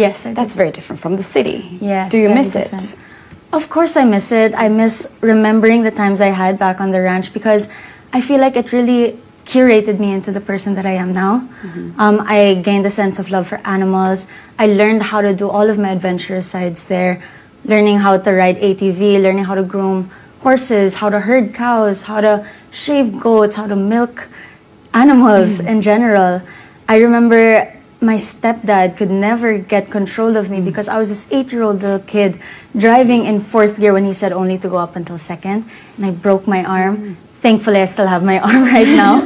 Yes, I That's do. very different from the city. Yes, Do you very miss different. it? Of course I miss it. I miss remembering the times I had back on the ranch because I feel like it really curated me into the person that I am now. I gained a sense of love for animals. I learned how to do all of my adventurous sides there, learning how to ride ATV, learning how to groom horses, how to herd cows, how to shave goats, how to milk animals in general. I remember my stepdad could never get control of me because I was this 8-year-old little kid driving in 4th gear when he said only to go up until 2nd, and I broke my arm. Thankfully, I still have my arm right now.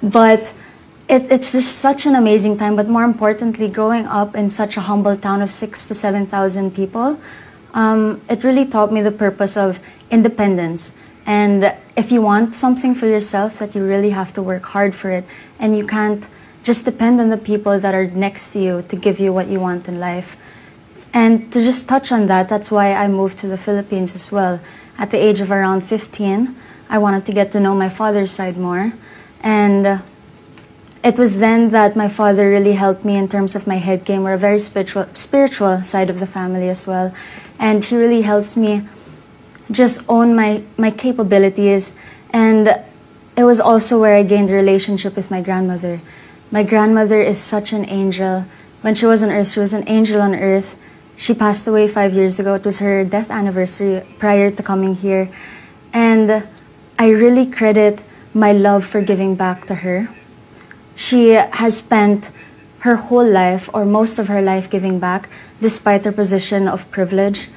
But it's just such an amazing time. But more importantly, growing up in such a humble town of 6,000 to 7,000 people, it really taught me the purpose of independence. And if you want something for yourself, that you really have to work hard for it. And you can't just depend on the people that are next to you to give you what you want in life. And to just touch on that, that's why I moved to the Philippines as well. At the age of around 15, I wanted to get to know my father's side more. And it was then that my father really helped me in terms of my head game. We're a very spiritual side of the family as well. And he really helped me just own my capabilities. And it was also where I gained a relationship with my grandmother. My grandmother is such an angel. When she was on earth, she was an angel on earth. She passed away 5 years ago. It was her death anniversary prior to coming here. And I really credit my love for giving back to her. She has spent her whole life, or most of her life, giving back, despite her position of privilege.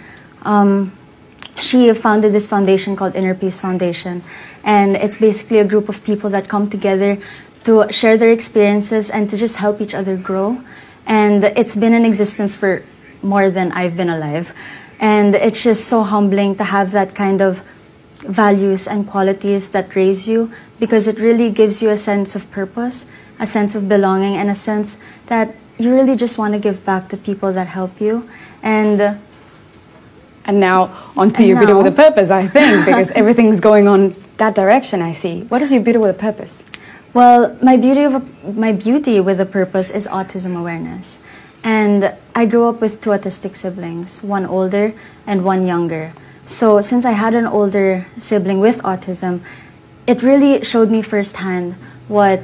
She founded this foundation called Inner Peace Foundation. And it's basically a group of people that come together to share their experiences and to just help each other grow. And it's been in existence for more than I've been alive. And it's just so humbling to have that kind of values and qualities that raise you, because it really gives you a sense of purpose, a sense of belonging, and a sense that you really just want to give back to people that help you. And now onto your beauty with a purpose, I think, because everything's going on that direction, I see. What is your beauty with a purpose? Well, my beauty with a purpose is autism awareness. And I grew up with 2 autistic siblings, one older and one younger. So since I had an older sibling with autism, it really showed me firsthand what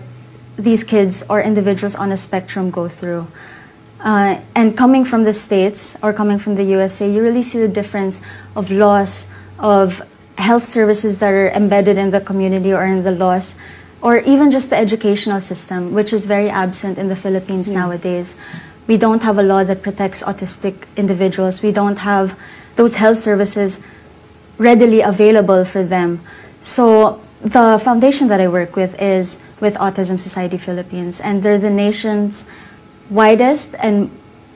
these kids or individuals on a spectrum go through. And coming from the States or coming from the USA, you really see the difference of loss of health services that are embedded in the community or in the laws, or even just the educational system, which is very absent in the Philippines nowadays. We don't have a law that protects autistic individuals. We don't have those health services readily available for them. So the foundation that I work with is with Autism Society Philippines, and they're the nation's widest and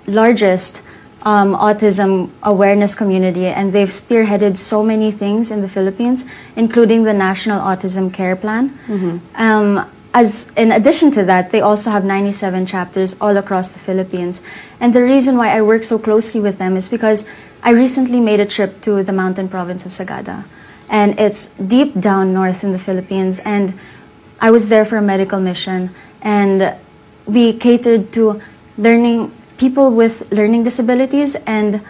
largest autism awareness community, and they've spearheaded so many things in the Philippines, including the National Autism Care Plan. As in addition to that, they also have 97 chapters all across the Philippines. And the reason why I work so closely with them is because I recently made a trip to the mountain province of Sagada. And it's deep down north in the Philippines. And I was there for a medical mission. And we catered to people with learning disabilities and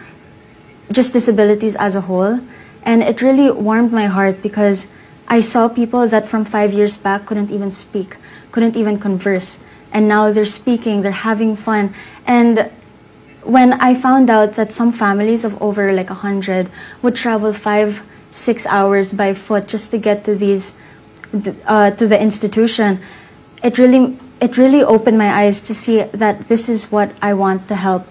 just disabilities as a whole. And it really warmed my heart because I saw people that from 5 years back couldn't even speak, couldn't even converse. And now they're speaking, they're having fun. And when I found out that some families of over like 100 would travel 5-6 hours by foot just to get to to the institution, it really opened my eyes to see that this is what I want to help.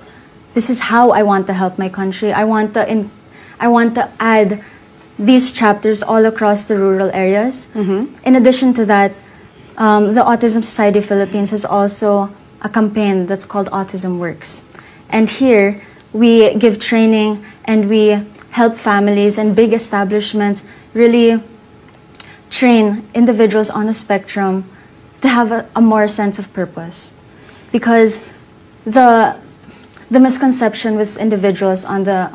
This is how I want to help my country. I want to add these chapters all across the rural areas. In addition to that, the Autism Society Philippines has also a campaign that's called Autism Works. And here, we give training and we help families and big establishments really train individuals on a spectrum to have a more sense of purpose. Because the misconception with individuals on the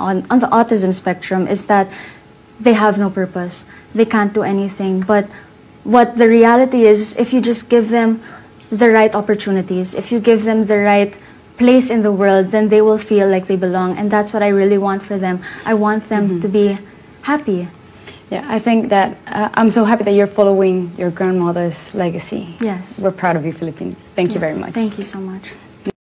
autism spectrum is that they have no purpose, they can't do anything. But what the reality is if you just give them the right opportunities, if you give them the right place in the world, then they will feel like they belong. And that's what I really want for them. I want them to be happy. Yeah, I think that I'm so happy that you're following your grandmother's legacy. Yes. We're proud of you, Philippines. Thank you very much. Thank you so much.